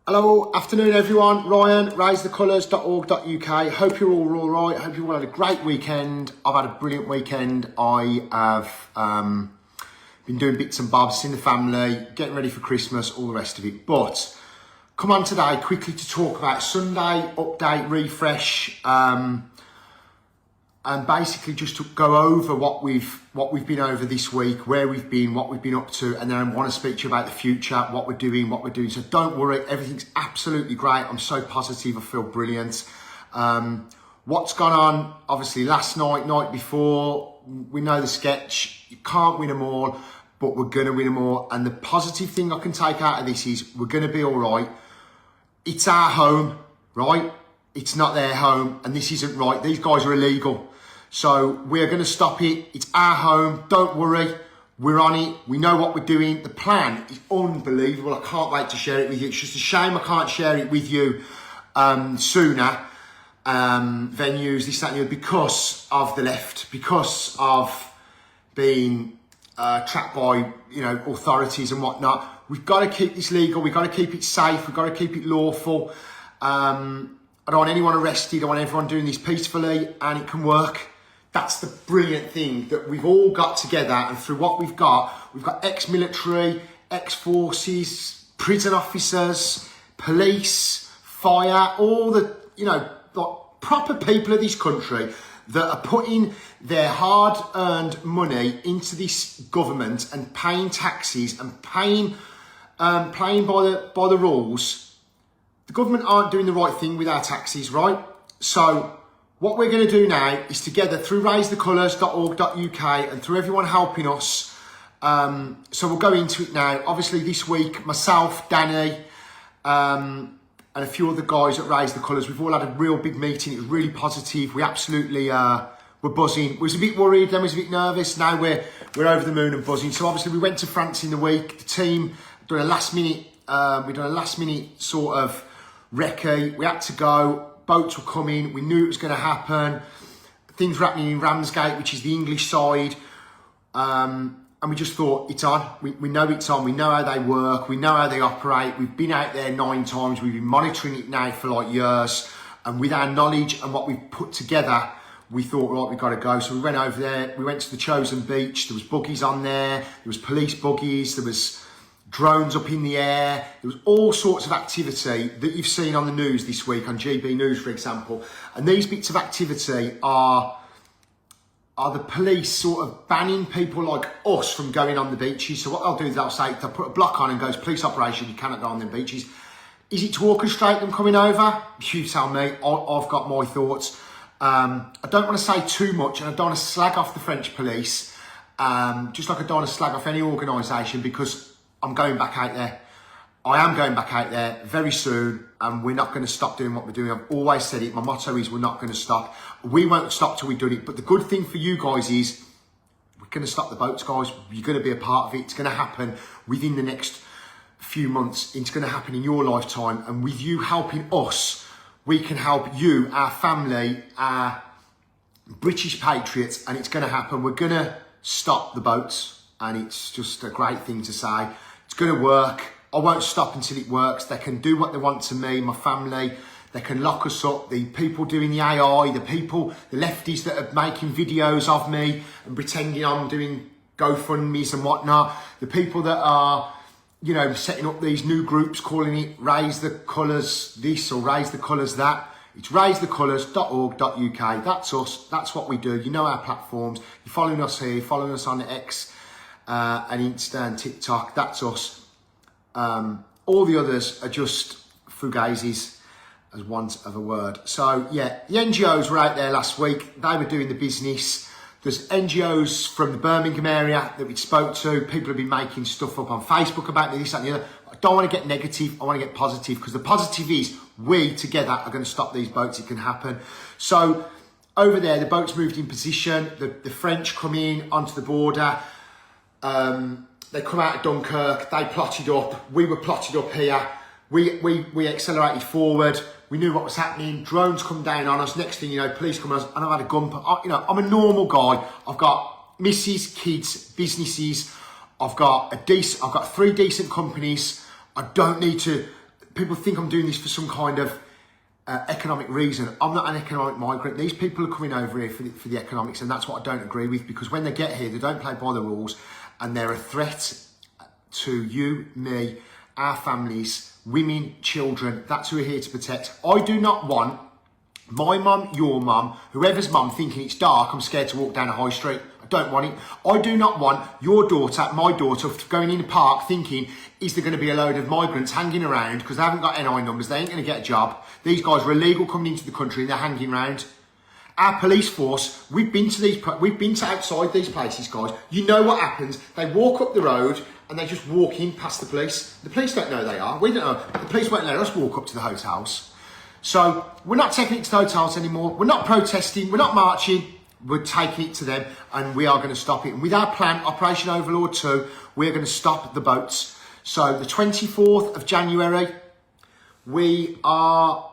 Hello, afternoon everyone. Ryan, raisethecolours.org.uk. Hope you're all right. Hope you all had a great weekend. I've had a brilliant weekend. I have been doing bits and bobs in the family, getting ready for Christmas, all the rest of it. But come on today quickly to talk about Sunday update, refresh, and basically just to go over what we've been over this week, where we've been, what we've been up to, and then I want to speak to you about the future, what we're doing. So don't worry, everything's absolutely great. I'm so positive, I feel brilliant. What's gone on, obviously last night before, we know the sketch, you can't win them all, but we're going to win them all. And the positive thing I can take out of this is we're going to be all right. It's our home, right? It's not their home, and this isn't right. These guys are illegal. So we're going to stop it. It's our home. Don't worry. We're on it. We know what we're doing. The plan is unbelievable. I can't wait to share it with you. It's just a shame I can't share it with you sooner. Venues, this, that, and the other, because of the left, because of being trapped by authorities and whatnot. We've got to keep this legal. We've got to keep it safe. We've got to keep it lawful. I don't want anyone arrested. I want everyone doing this peacefully, and it can work. That's the brilliant thing, that we've all got together, and through what we've got ex-military, ex-forces, prison officers, police, fire, all the, proper people of this country that are putting their hard-earned money into this government and paying taxes and playing by the rules. The government aren't doing the right thing with our taxes, right? So what we're going to do now is together through raisethecolours.org.uk and through everyone helping us. So we'll go into it now. Obviously this week, myself, Danny, and a few other guys at Raise the Colours, we've all had a real big meeting. It was really positive. We absolutely were buzzing. We was a bit worried, then we was a bit nervous. Now we're over the moon and buzzing. So obviously we went to France in the week. The team done a last minute, sort of recce. We had to go. Boats were coming. We knew it was going to happen. Things were happening in Ramsgate, which is the English side. And we just thought, it's on. We know it's on. We know how they work. We know how they operate. We've been out there 9 times. We've been monitoring it now for like years. And with our knowledge and what we've put together, we thought, right, we've got to go. So we went over there. We went to the chosen beach. There was buggies on there. There was police buggies. There was drones up in the air. There was all sorts of activity that you've seen on the news this week, on GB News, for example. And these bits of activity are the police sort of banning people like us from going on the beaches. So what they'll do is they'll put a block on and goes, police operation, you cannot go on the beaches. Is it to orchestrate them coming over? You tell me. I've got my thoughts. I don't want to say too much, and I don't want to slag off the French police, just like I don't want to slag off any organisation, because I'm going back out there. I am going back out there very soon, and we're not going to stop doing what we're doing. I've always said it. My motto is we're not going to stop. We won't stop till we've done it. But the good thing for you guys is we're going to stop the boats, guys. You're going to be a part of it. It's going to happen within the next few months. It's going to happen in your lifetime. And with you helping us, we can help you, our family, our British patriots, and it's going to happen. We're going to stop the boats, and it's just a great thing to say. It's going to work. I won't stop until it works. They can do what they want to me, my family. They can lock us up. The people doing the AI, the lefties that are making videos of me and pretending I'm doing GoFundMes and whatnot. The people that are, setting up these new groups, calling it Raise the Colours this or Raise the Colours that. It's raisethecolours.org.uk. That's us. That's what we do. You know our platforms. You're following us here, following us on X, and Insta and TikTok. That's us. All the others are just fugazis, as want of a word. So yeah, the NGOs were out there last week. They were doing the business. There's NGOs from the Birmingham area that we spoke to. People have been making stuff up on Facebook about this, that and the other. I don't want to get negative. I want to get positive, because the positive is we together are going to stop these boats. It can happen. So over there, the boats moved in position. The French come in onto the border. They come out of Dunkirk. They plotted up. We were plotted up here. We accelerated forward. We knew what was happening. Drones come down on us. Next thing you know, police come on us, and I've had a gun. I'm a normal guy. I've got missus, kids, businesses. I've got 3 decent companies. I don't need to people think I'm doing this for some kind of economic reason. I'm not an economic migrant. These people are coming over here for the economics, and that's what I don't agree with, because when they get here, they don't play by the rules, and they're a threat to you, me, our families, women, children. That's who we're here to protect. I do not want my mum, your mum, whoever's mum thinking it's dark, I'm scared to walk down a high street. I don't want it. I do not want your daughter, my daughter, going in the park thinking, is there going to be a load of migrants hanging around because they haven't got NI numbers, they ain't going to get a job. These guys are illegal coming into the country and they're hanging around. Our police force, we've been to outside these places, guys. You know what happens. They walk up the road and they just walk in past the police. The police don't know they are. We don't know. The police won't let us walk up to the hotels. So we're not taking it to the hotels anymore. We're not protesting. We're not marching. We're taking it to them, and we are going to stop it. And with our plan, Operation Overlord 2, we're going to stop the boats. So the 24th of January, we're going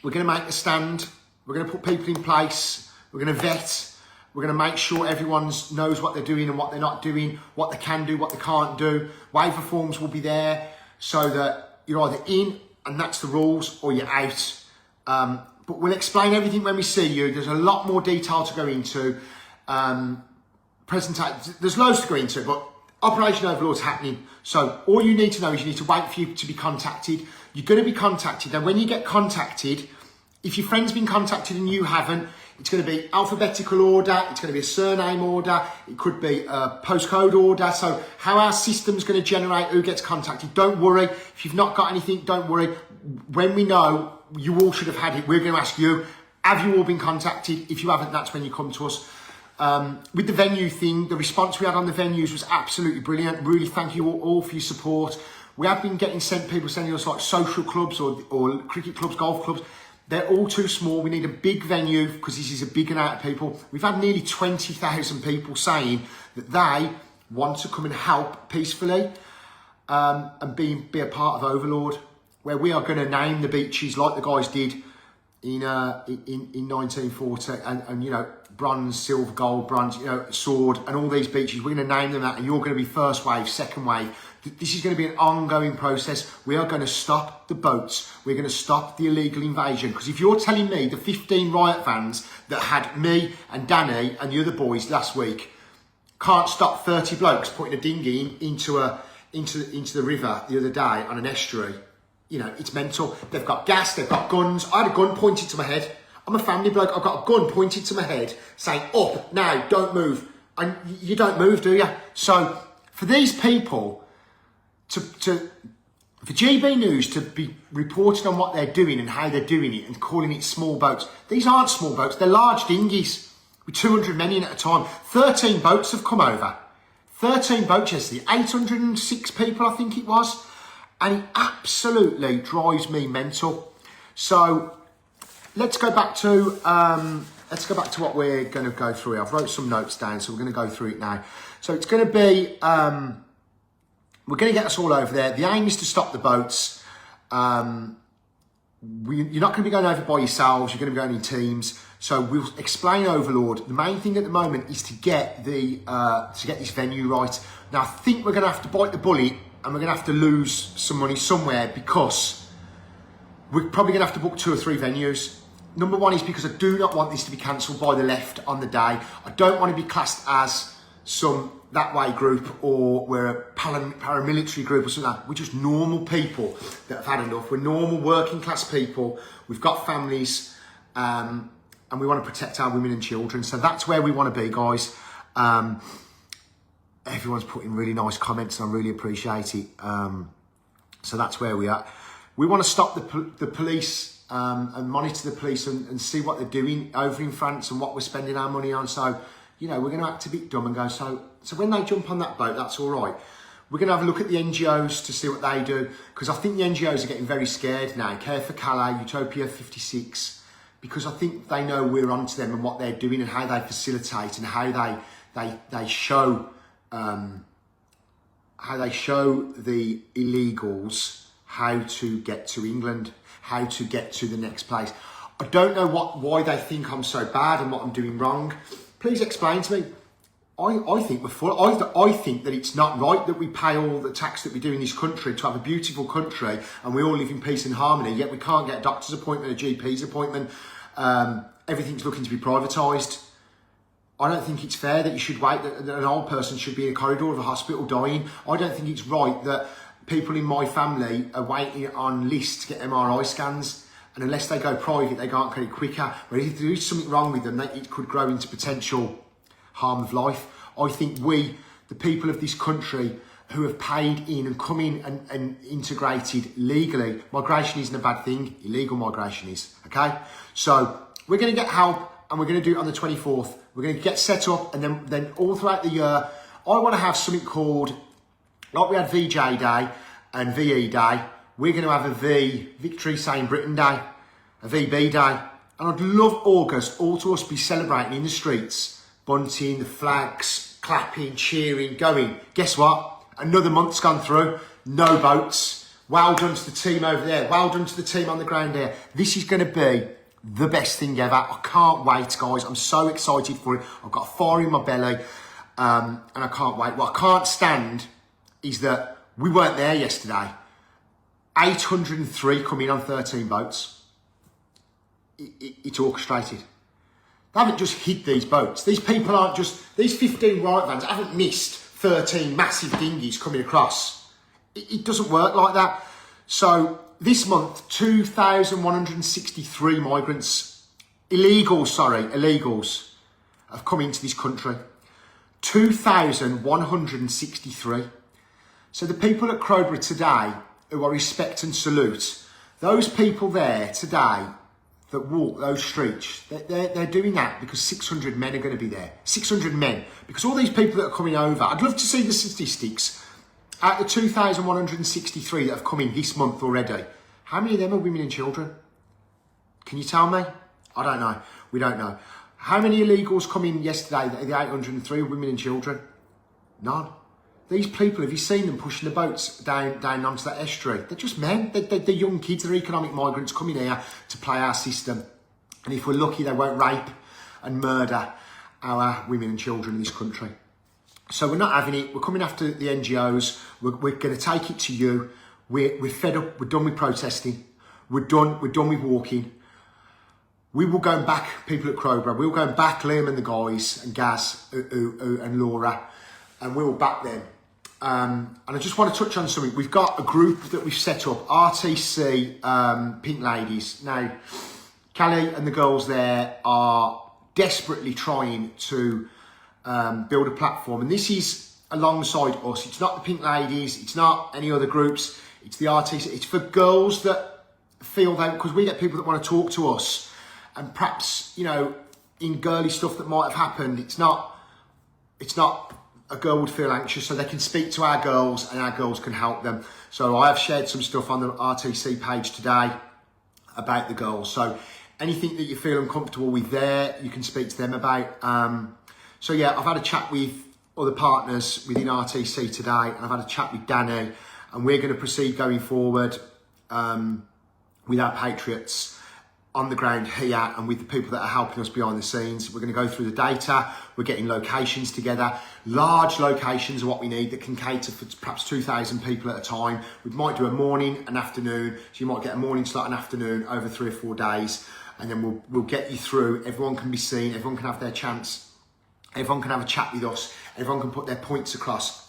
to make a stand. We're going to put people in place. We're going to vet. We're going to make sure everyone knows what they're doing and what they're not doing, what they can do, what they can't do. Waiver forms will be there so that you're either in, and that's the rules, or you're out. But we'll explain everything when we see you. There's a lot more detail to go into. There's loads to go into, but Operation Overlord's happening. So all you need to know is you need to wait for you to be contacted. You're going to be contacted. And when you get contacted, if your friend's been contacted and you haven't, it's going to be alphabetical order. It's going to be a surname order. It could be a postcode order. So how our system's going to generate who gets contacted. Don't worry. If you've not got anything, don't worry. When we know, you all should have had it. We're going to ask you, have you all been contacted? If you haven't, that's when you come to us. With the venue thing, the response we had on the venues was absolutely brilliant. Really thank you all for your support. We have been people sending us like social clubs or cricket clubs, golf clubs. They're all too small. We need a big venue because this is a big amount of people. We've had nearly 20,000 people saying that they want to come and help peacefully and be a part of Overlord, where we are going to name the beaches like the guys did in 1940, and you know, bronze, silver, gold, bronze, you know, sword, and all these beaches. We're going to name them that, and you're going to be first wave, second wave. This is going to be an ongoing process. We are going to stop the boats. We're going to stop the illegal invasion. Because if you're telling me the 15 riot vans that had me and Danny and the other boys last week can't stop 30 blokes putting a dinghy into the river the other day on an estuary, you know, it's mental. They've got gas, they've got guns. I had a gun pointed to my head. I'm a family bloke. I've got a gun pointed to my head saying, up, now, don't move. And you don't move, do you? So for these people, for GB News to be reporting on what they're doing and how they're doing it and calling it small boats. These aren't small boats, they're large dinghies with 200 men in at a time. 13 boats have come over. 13 boats yesterday, 806 people I think it was. And it absolutely drives me mental. So let's go back to what we're going to go through. I've wrote some notes down, so we're going to go through it now. So it's going to be, we're going to get us all over there. The aim is to stop the boats. You're not going to be going over by yourselves. You're going to be going in teams. So we'll explain Overlord. The main thing at the moment is to get this venue right. Now I think we're going to have to bite the bullet, and we're going to have to lose some money somewhere, because we're probably going to have to book 2 or 3 venues. Number one is because I do not want this to be cancelled by the left on the day. I don't want to be classed as some that way group, or we're a paramilitary group or something like that. We're just normal people that have had enough. We're normal working class people. We've got families, and we want to protect our women and children. So that's where we want to be, guys. Everyone's putting really nice comments, and I really appreciate it. So that's where we are. We want to stop the police and monitor the police and see what they're doing over in France and what we're spending our money on. So, you know, we're going to act a bit dumb and go, so when they jump on that boat, that's all right. We're going to have a look at the NGOs to see what they do, because I think the NGOs are getting very scared now. Care for Calais, Utopia 56, because I think they know we're onto them and what they're doing and how they facilitate and how they show the illegals how to get to England, how to get to the next place. I don't know why they think I'm so bad and what I'm doing wrong. Please explain to me. I think we're full. I think that it's not right that we pay all the tax that we do in this country to have a beautiful country and we all live in peace and harmony, yet we can't get a doctor's appointment, a GP's appointment. Everything's looking to be privatised. I don't think it's fair that you should wait, that an old person should be in a corridor of a hospital dying. I don't think it's right that people in my family are waiting on lists to get MRI scans, and unless they go private, they can't get it quicker. But if there is something wrong with them, it could grow into potential harm of life. I think we, the people of this country, who have paid in and come in and integrated legally, migration isn't a bad thing, illegal migration is, okay? So we're going to get help, and we're going to do it on the 24th. We're going to get set up, and then all throughout the year, I want to have something called, like we had VJ Day and VE Day, we're going to have a Victory Saying Britain Day, a VB Day. And I'd love August, all to us be celebrating in the streets, bunting, the flags, clapping, cheering, going. Guess what? Another month's gone through, no boats. Well done to the team over there. Well done to the team on the ground there. This is going to be the best thing ever. I can't wait, guys. I'm so excited for it. I've got a fire in my belly, and I can't wait. What I can't stand is that we weren't there yesterday. 803 come in on 13 boats. It's orchestrated. They haven't just hid these boats. These people aren't just, these 15 riot vans haven't missed 13 massive dinghies coming across. It doesn't work like that. So this month, 2,163 migrants, illegals, have come into this country. 2,163. So the people at Crowborough today, who I respect and salute, those people there today that walk those streets, they're doing that because 600 men are going to be there. 600 men. Because all these people that are coming over, I'd love to see the statistics. Out of the 2,163 that have come in this month already, how many of them are women and children? Can you tell me? I don't know. We don't know. How many illegals come in yesterday, the 803 women and children? None. These people, have you seen them pushing the boats down onto that estuary? They're just men. They're young kids. They're economic migrants coming here to play our system. And if we're lucky, they won't rape and murder our women and children in this country. So we're not having it. We're coming after the NGOs. We're going to take it to you. We're fed up. We're done with protesting. We're done with walking. We will go back, people at Crowborough. We'll go back, Liam and the guys, and Gaz and Laura, and we'll back them. And I just want to touch on something. We've got a group that we've set up, RTC Pink Ladies. Now, Callie and the girls there are desperately trying to build a platform. And this is alongside us. It's not the Pink Ladies. It's not any other groups. It's the RTC. It's for girls that feel that, because we get people that want to talk to us. And perhaps, you know, in girly stuff that might have happened, it's not a girl would feel anxious, so they can speak to our girls and our girls can help them. So I have shared some stuff on the RTC page today about the girls. So anything that you feel uncomfortable with there, you can speak to them about. So yeah, I've had a chat with other partners within RTC today, and I've had a chat with Danny, and we're going to proceed going forward with our Patriots on the ground here and with the people that are helping us behind the scenes. We're going to go through the data. We're getting locations together. Large locations are what we need that can cater for perhaps 2,000 people at a time. We might do a morning, an afternoon. So you might get a morning slot, an afternoon over 3 or 4 days. And then we'll get you through. Everyone can be seen. Everyone can have their chance. Everyone can have a chat with us. Everyone can put their points across.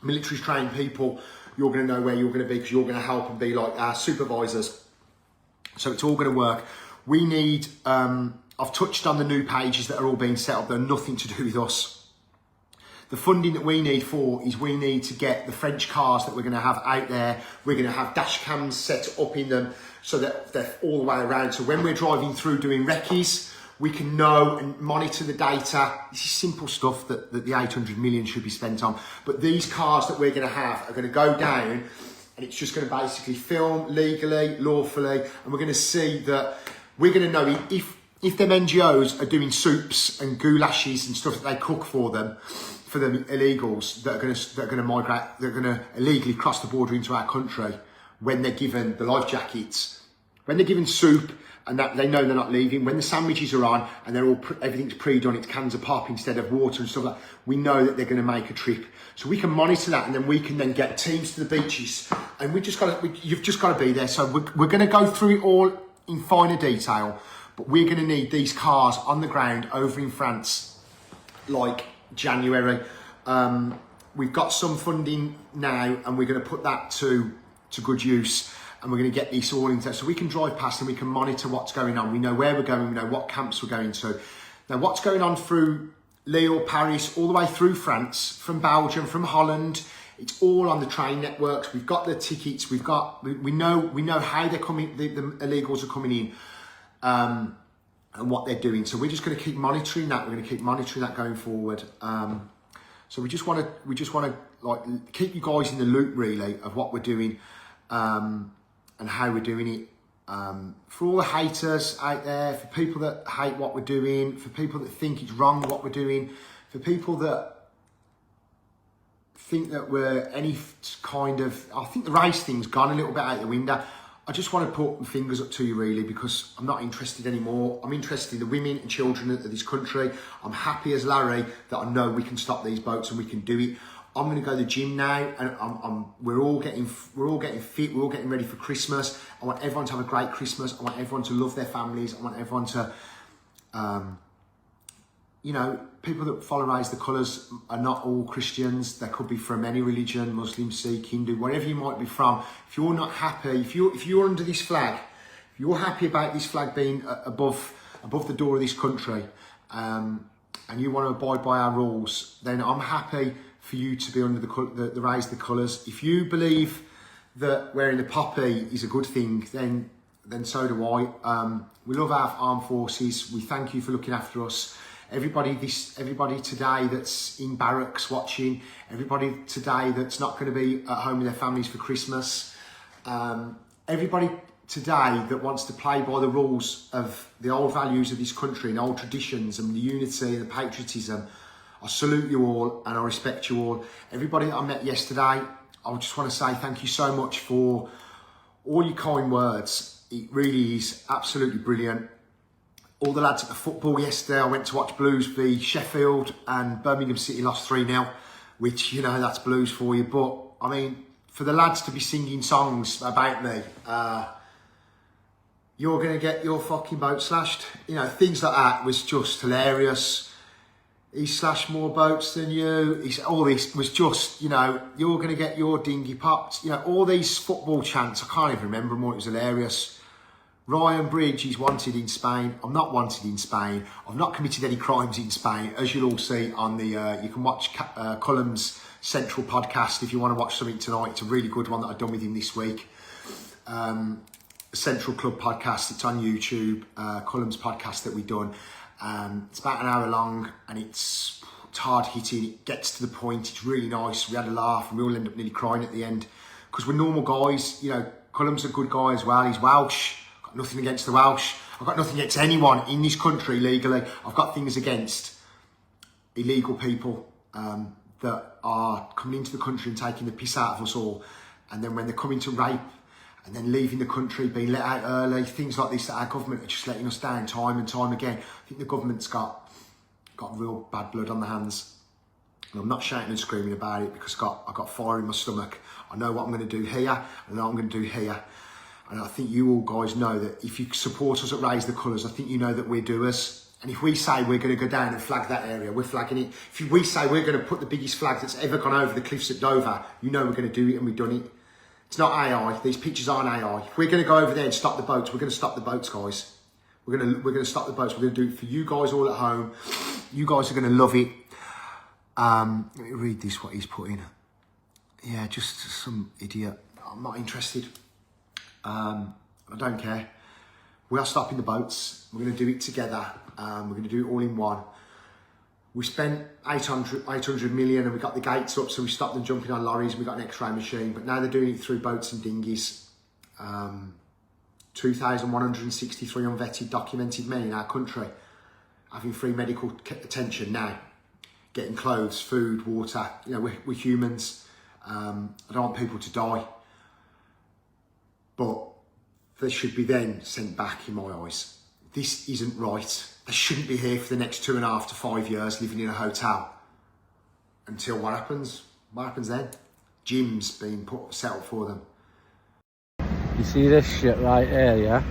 Military trained people, you're going to know where you're going to be because you're going to help and be like our supervisors. So it's all going to work. We need, I've touched on the new pages that are all being set up. They're nothing to do with us. The funding that we need is we need to get the French cars that we're going to have out there. We're going to have dash cams set up in them so that they're all the way around. So when we're driving through doing recce's, we can know and monitor the data. This is simple stuff that the 800 million should be spent on. But these cars that we're going to have are going to go down, and it's just going to basically film legally, lawfully, and we're going to see that we're going to know if them NGOs are doing soups and goulashes and stuff that they cook for them illegals that are going to migrate, that are going to illegally cross the border into our country when they're given the life jackets. when they're given soup and that they know they're not leaving, when the sandwiches are on and they're all everything's pre-done, it's cans of pop instead of water and stuff like that, we know that they're going to make a trip. So we can monitor that, and then we can then get teams to the beaches, and you've just got to be there. So we're going to go through it all in finer detail, but we're going to need these cars on the ground over in France, like January. We've got some funding now, and we're going to put that to good use, and we're going to get this all into, so we can drive past and we can monitor what's going on. We know where we're going, we know what camps we're going to. Now, what's going on through Lille, Paris, all the way through France, from Belgium, from Holland, it's all on the train networks. We've got the tickets, we know how they're coming, the illegals are coming in, and what they're doing. So we're just going to keep monitoring that. We're going to keep monitoring that going forward. So we just want to like keep you guys in the loop, really, of what we're doing, and how we're doing it. For all the haters out there, for people that hate what we're doing, for people that think it's wrong what we're doing, for people that think that we're any kind of, I think the race thing's gone a little bit out the window. I just want to put my fingers up to you, really, because I'm not interested anymore. I'm interested in the women and children of this country. I'm happy as Larry that I know we can stop these boats and we can do it. I'm going to go to the gym now, and we're all getting fit. We're all getting ready for Christmas. I want everyone to have a great Christmas. I want everyone to love their families. I want everyone to, people that follow Raise the Colours are not all Christians. They could be from any religion, Muslim, Sikh, Hindu, wherever you might be from. If you're not happy, if you're under this flag, if you're happy about this flag being above the door of this country, and you want to abide by our rules, then I'm happy for you to be under the Raise the Colours. If you believe that wearing the poppy is a good thing, then so do I. We love our armed forces. We thank you for looking after us. Everybody today that's in barracks watching, everybody today that's not going to be at home with their families for Christmas, everybody today that wants to play by the rules of the old values of this country and old traditions and the unity and the patriotism, I salute you all and I respect you all. Everybody that I met yesterday, I just want to say thank you so much for all your kind words. It really is absolutely brilliant. All the lads at the football yesterday, I went to watch Blues v Sheffield, and Birmingham City lost 3-0, which, that's Blues for you. But, I mean, for the lads to be singing songs about me, you're going to get your fucking boat slashed. Things like that was just hilarious. He slashed more boats than you. All this was just, you're going to get your dinghy popped. All these football chants, I can't even remember them all. It was hilarious. Ryan Bridge is wanted in Spain. I'm not wanted in Spain. I've not committed any crimes in Spain. As you'll all see on the, you can watch Cullum's Central podcast if you want to watch something tonight. It's a really good one that I've done with him this week. Central Club podcast. It's on YouTube. Cullum's podcast that we've done. It's about an hour long, and it's hard hitting. It gets to the point. It's really nice. We had a laugh, and we all end up nearly crying at the end because we're normal guys. Cullum's a good guy as well. He's Welsh. Got nothing against the Welsh. I've got nothing against anyone in this country legally. I've got things against illegal people that are coming into the country and taking the piss out of us all. And then when they're coming to rape and then leaving the country, being let out early, things like this that our government are just letting us down time and time again. I think the government's got real bad blood on the hands. And I'm not shouting and screaming about it because I've got fire in my stomach. I know what I'm going to do here. I know what I'm going to do here. And I think you all guys know that if you support us at Raise the Colours, I think you know that we're doers. And if we say we're going to go down and flag that area, we're flagging it. If we say we're going to put the biggest flag that's ever gone over the cliffs at Dover, you know we're going to do it, and we've done it. It's not AI. These pictures aren't AI. If we're going to go over there and stop the boats, we're going to stop the boats, guys. We're going to stop the boats. We're going to do it for you guys all at home. You guys are going to love it. Let me read this, what he's put in. Yeah, just some idiot. I'm not interested. I don't care. We are stopping the boats. We're going to do it together. We're going to do it all in one. We spent 800 million and we got the gates up, so we stopped them jumping on lorries. We got an X-ray machine, but now they're doing it through boats and dinghies. 2,163 unvetted documented men in our country having free medical attention now, getting clothes, food, water. We're humans. I don't want people to die. But they should be then sent back in my eyes. This isn't right. They shouldn't be here for the next 2.5 to 5 years living in a hotel. Until what happens? What happens then? Gyms being set up for them. You see this shit right here, yeah?